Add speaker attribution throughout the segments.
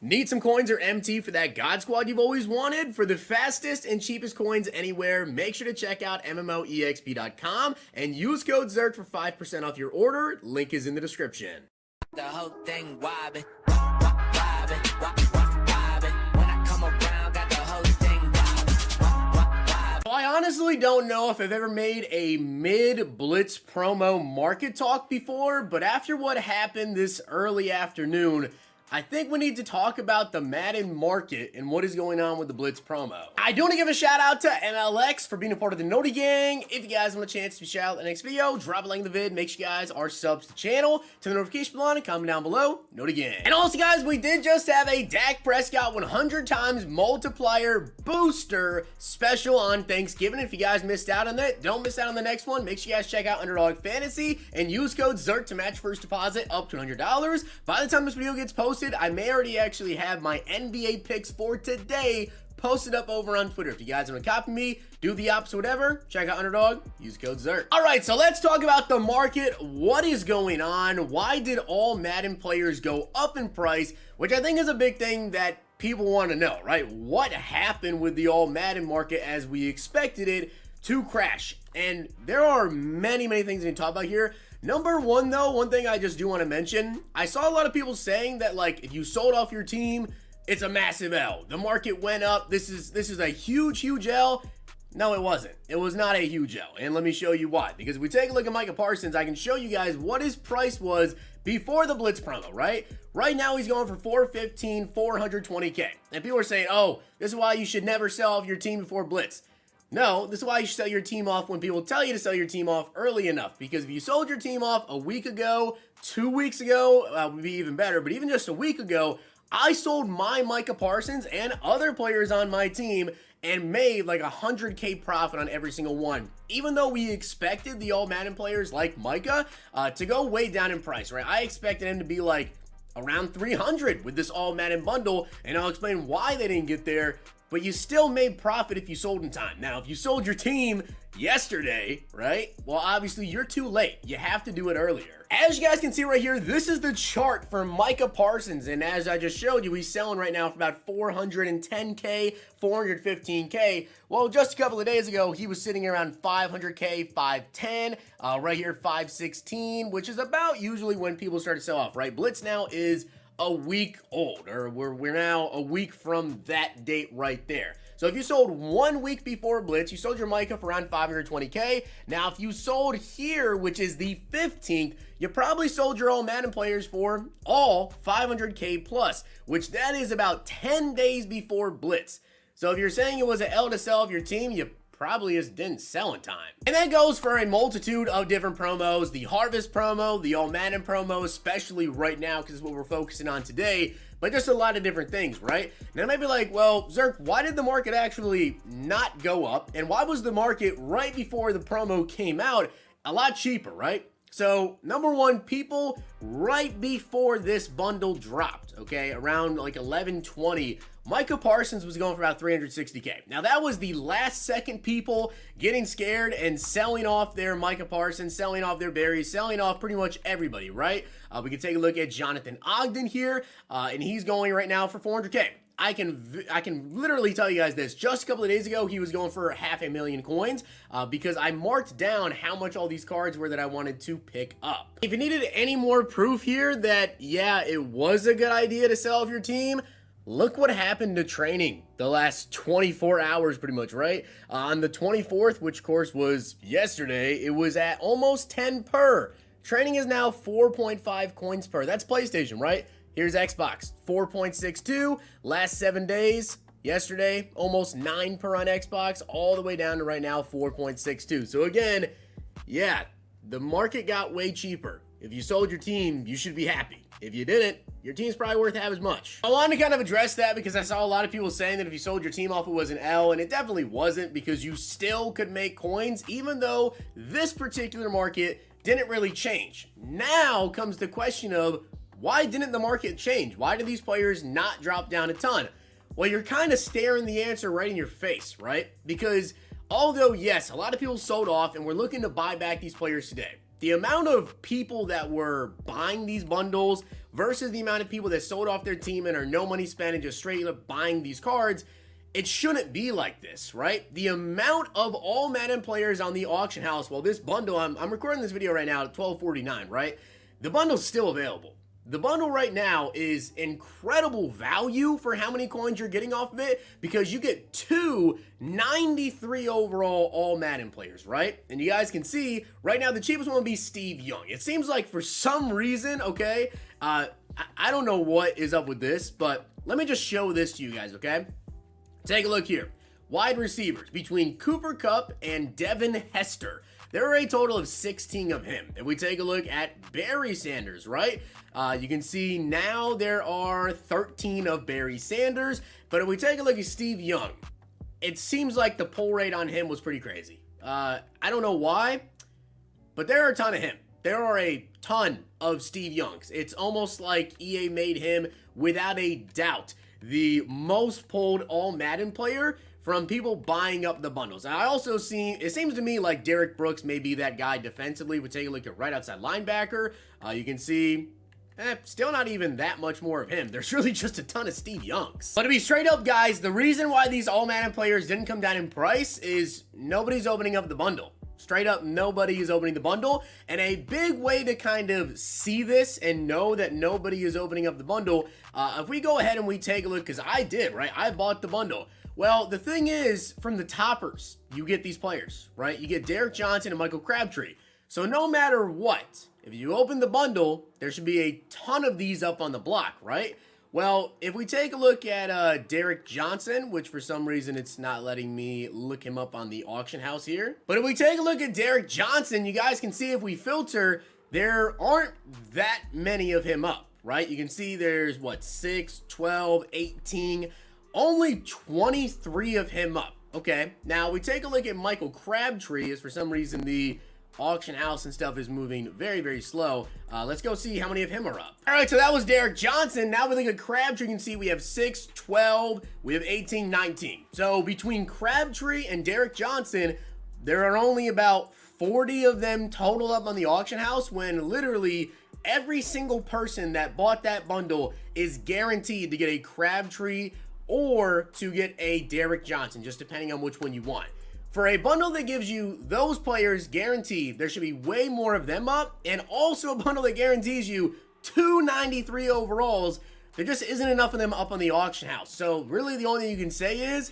Speaker 1: Need some coins or MT for that God Squad you've always wanted? For the fastest and cheapest coins anywhere, make sure to check out MMOEXP.com and use code ZERK for 5% off your order. Link is in the description.
Speaker 2: The whole thing wobbin', wobbin', wobbin'. When I come around, got the whole thing wobbin'.
Speaker 1: I honestly don't know if I've ever made a mid-Blitz promo market talk before, but after what happened this early afternoon, I think we need to talk about the Madden market and what is going on with the Blitz promo. I do want to give a shout out to MLX for being a part of the Noti Gang. If you guys want a chance to be shouted out in the next video, drop a like in the vid. Make sure you guys are subs to the channel, turn the notification bell on, and comment down below. Noti Gang. And also, guys, we did just have a Dak Prescott 100 times multiplier booster special on Thanksgiving. If you guys missed out on that, don't miss out on the next one. Make sure you guys check out Underdog Fantasy and use code ZERK to match first deposit up to $100. By the time this video gets posted, I may already actually have my NBA picks for today posted up over on Twitter. If you guys want to copy me, do the opposite, whatever, check out Underdog, use code ZERK. All right, so let's talk about the market. What is going on? Why did all Madden players go up in price? Which I think is a big thing that people want to know, right? What happened with the all Madden market as we expected it to crash? And there are many things we can talk about here. Number one, though, one thing I just do want to mention, I saw a lot of people saying that, like, if you sold off your team, it's a massive L. The market went up. This is a huge L. No, it wasn't. It was not a huge L. And let me show you why. Because if we take a look at Micah Parsons, I can show you guys what his price was before the Blitz promo, right? Right now, he's going for 415, 420K. And people are saying, oh, this is why you should never sell off your team before Blitz. No, this is why you should sell your team off when people tell you to sell your team off early enough. Because if you sold your team off a week ago, 2 weeks ago, would be even better. But even just a week ago, I sold my Micah Parsons and other players on my team and made like 100K profit on every single one. Even though we expected the all Madden players like Micah to go way down in price, right? I expected him to be like around 300 with this all Madden bundle, and I'll explain why they didn't get there. But you still made profit if you sold in time. Now, if you sold your team yesterday, right? Well, obviously, you're too late. You have to do it earlier. As you guys can see right here, this is the chart for Micah Parsons. And as I just showed you, he's selling right now for about 410K, 415K. Well, just a couple of days ago, he was sitting around 500K, 510, right here, 516, which is about usually when people start to sell off, right? Blitz now is a week old, or we're now a week from that date right there. So if you sold 1 week before Blitz, you sold your Micah for around 520K. Now, if you sold here, which is the 15th, you probably sold your all Madden players for all 500K plus, which that is about 10 days before Blitz. So if you're saying it was an L to sell off your team, you probably just didn't sell in time. And that goes for a multitude of different promos. The Harvest promo, the all Madden promo, especially right now because it's what we're focusing on today, but just a lot of different things, right? Now, I might be like, well, Zerk, why did the market actually not go up? And why was the market right before the promo came out a lot cheaper, right? So, number one, people right before this bundle dropped, okay, around like 11:20, Micah Parsons was going for about 360K. Now, that was the last second people getting scared and selling off their Micah Parsons, selling off their berries, selling off pretty much everybody, right? We can take a look at Jonathan Ogden here, and he's going right now for 400K. I can literally tell you guys this. Just a couple of days ago, he was going for 500,000 coins because I marked down how much all these cards were that I wanted to pick up. If you needed any more proof here that, yeah, it was a good idea to sell off your team, look what happened to training the last 24 hours pretty much, right? On the 24th, which of course was yesterday, it was at almost 10 per. Training is now 4.5 coins per. That's PlayStation, right? Here's Xbox, 4.62, last 7 days, yesterday, almost 9 per on Xbox, all the way down to right now, 4.62. So again, yeah, the market got way cheaper. If you sold your team, you should be happy. If you didn't, your team's probably worth half as much. I wanted to kind of address that because I saw a lot of people saying that if you sold your team off, it was an L, and it definitely wasn't because you still could make coins, even though this particular market didn't really change. Now comes the question of, why didn't the market change? Why did these players not drop down a ton? Well, you're kind of staring the answer right in your face, right? Because although, yes, a lot of people sold off and we're looking to buy back these players today, the amount of people that were buying these bundles versus the amount of people that sold off their team and are no money spent and just straight up buying these cards, it shouldn't be like this, right? The amount of all Madden players on the auction house, well, this bundle, I'm recording this video right now at 12:49, right? The bundle's still available. The bundle right now is incredible value for how many coins you're getting off of it, because you get two 93 overall all Madden players, right? And you guys can see right now the cheapest one would be Steve Young. It seems like for some reason, okay, I don't know what is up with this, but let me just show this to you guys, okay? Take a look here. Wide receivers between Cooper Kupp and Devin Hester. There are a total of 16 of him. If we take a look at Barry Sanders, right? You can see now there are 13 of Barry Sanders. But if we take a look at Steve Young, it seems like the pull rate on him was pretty crazy. I don't know why, but there are a ton of him. There are a ton of Steve Youngs. It's almost like EA made him, without a doubt, the most pulled all Madden player from people buying up the bundles. I also see, it seems to me like Derek Brooks may be that guy defensively. We take a look at right outside linebacker. You can see, still not even that much more of him. There's really just a ton of Steve Youngs. But to be straight up, guys, the reason why these all Madden players didn't come down in price is nobody's opening up the bundle. Straight up, nobody is opening the bundle. And a big way to kind of see this and know that nobody is opening up the bundle, if we go ahead and we take a look, because I did, right? I bought the bundle. Well, the thing is, from the toppers, you get these players, right? You get Derek Johnson and Michael Crabtree. So no matter what, if you open the bundle, there should be a ton of these up on the block, right? Well, if we take a look at Derek Johnson, which for some reason it's not letting me look him up on the auction house here. But if we take a look at Derek Johnson, you guys can see if we filter, there aren't that many of him up, right? You can see there's, what, 6, 12, 18, only 23 of him up. Okay, now we take a look at Michael Crabtree, as for some reason the auction house and stuff is moving very, very slow. Let's go see how many of him are up. All right, so that was Derek Johnson. Now we look at Crabtree. You can see we have 6, 12, we have 18, 19. So between Crabtree and Derek Johnson, there are only about 40 of them total up on the auction house, when literally every single person that bought that bundle is guaranteed to get a Crabtree or to get a Derek Johnson, just depending on which one you want. For a bundle that gives you those players guaranteed, there should be way more of them up, and also a bundle that guarantees you 293 overalls. There just isn't enough of them up on the auction house. So really the only thing you can say is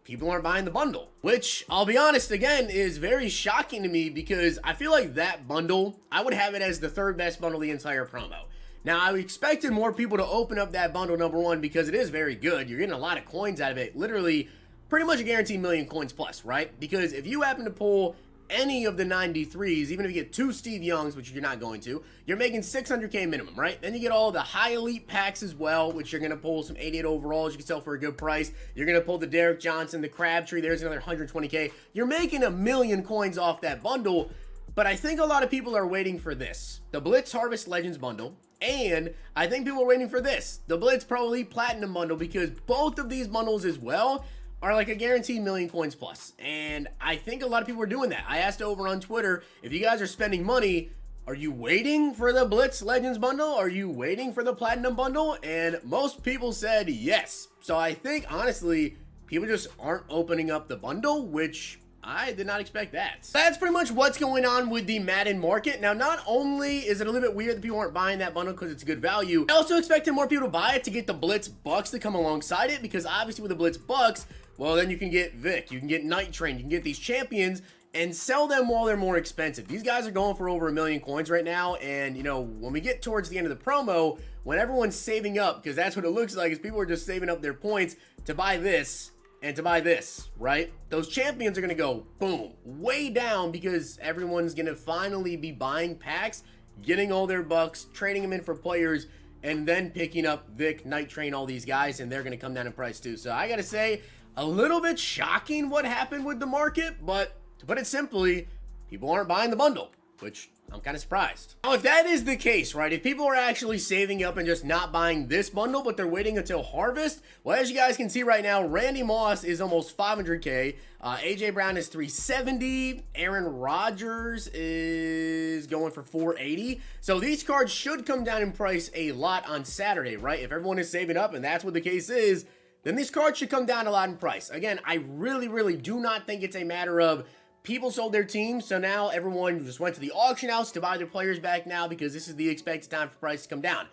Speaker 1: people aren't buying the bundle, which I'll be honest, again, is very shocking to me, because I feel like that bundle, I would have it as the third best bundle of the entire promo. Now, I expected more people to open up that bundle, number one, because it is very good. You're getting a lot of coins out of it. Literally, pretty much a guaranteed million coins plus, right? Because if you happen to pull any of the 93s, even if you get 2 Steve Youngs, which you're not going to, you're making 600K minimum, right? Then you get all the high elite packs as well, which you're going to pull some 88 overalls you can sell for a good price. You're going to pull the Derek Johnson, the Crabtree, there's another 120K. You're making a million coins off that bundle, but I think a lot of people are waiting for this, the Blitz Harvest Legends bundle. And I think people are waiting for this, the Blitz Pro Elite Platinum bundle, because both of these bundles as well are like a guaranteed million coins plus. And I think a lot of people are doing that. I asked over on Twitter, if you guys are spending money, are you waiting for the Blitz Legends bundle? Are you waiting for the Platinum bundle? And most people said yes. So I think, honestly, people just aren't opening up the bundle, which I did not expect that. That's pretty much what's going on with the Madden market. Now, not only is it a little bit weird that people aren't buying that bundle because it's good value, I also expected more people to buy it to get the Blitz Bucks to come alongside it, because obviously with the Blitz Bucks, well, then you can get Vic, you can get Night Train, you can get these champions and sell them while they're more expensive. These guys are going for over 1 million coins right now, and you know, when we get towards the end of the promo, when everyone's saving up, because that's what it looks like, is people are just saving up their points to buy this and to buy this, right? Those champions are going to go, boom, way down, because everyone's going to finally be buying packs, getting all their bucks, trading them in for players, and then picking up Vic, Night Train, all these guys, and they're going to come down in price too. So I got to say, a little bit shocking what happened with the market, but to put it simply, people aren't buying the bundle, which I'm kind of surprised. Now, if that is the case, right, if people are actually saving up and just not buying this bundle, but they're waiting until harvest, well, as you guys can see right now, Randy Moss is almost 500K. AJ Brown is 370. Aaron Rodgers is going for 480. So these cards should come down in price a lot on Saturday, right? If everyone is saving up, and that's what the case is, then these cards should come down a lot in price. Again, I really do not think it's a matter of people sold their teams, so now everyone just went to the auction house to buy their players back now because this is the expected time for price to come down.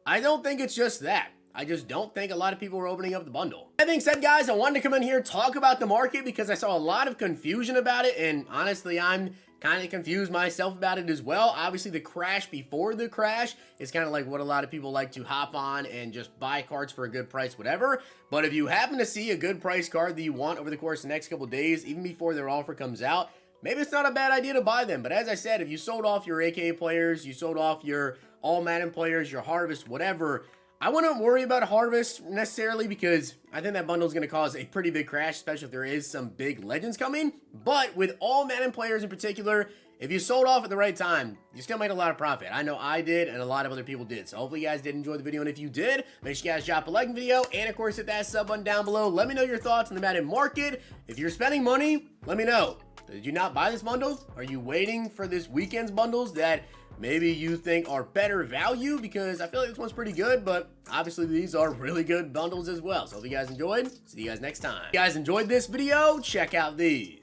Speaker 1: I don't think it's just that. I just don't think a lot of people are opening up the bundle. That being said, guys, I wanted to come in here and talk about the market because I saw a lot of confusion about it, and honestly, I'm kind of confused myself about it as well. Obviously, the crash before the crash is kind of like what a lot of people like to hop on and just buy cards for a good price, whatever. But if you happen to see a good price card that you want over the course of the next couple days, even before their offer comes out, maybe it's not a bad idea to buy them. But as I said, if you sold off your AKA players, you sold off your all Madden players, your harvest, whatever, I wouldn't worry about harvest necessarily because I think that bundle is going to cause a pretty big crash, especially if there is some big legends coming. But with all Madden players in particular, if you sold off at the right time, you still made a lot of profit. I know I did, and a lot of other people did. So hopefully you guys did enjoy the video, and if you did, make sure you guys drop a like in the video, and of course hit that sub button down below. Let me know your thoughts on the Madden market. If you're spending money, let me know. Did you not buy this bundle? Are you waiting for this weekend's bundles that maybe you think are better value? Because I feel like this one's pretty good, but obviously these are really good bundles as well. So if you guys enjoyed, see you guys next time. If you guys enjoyed this video, check out these.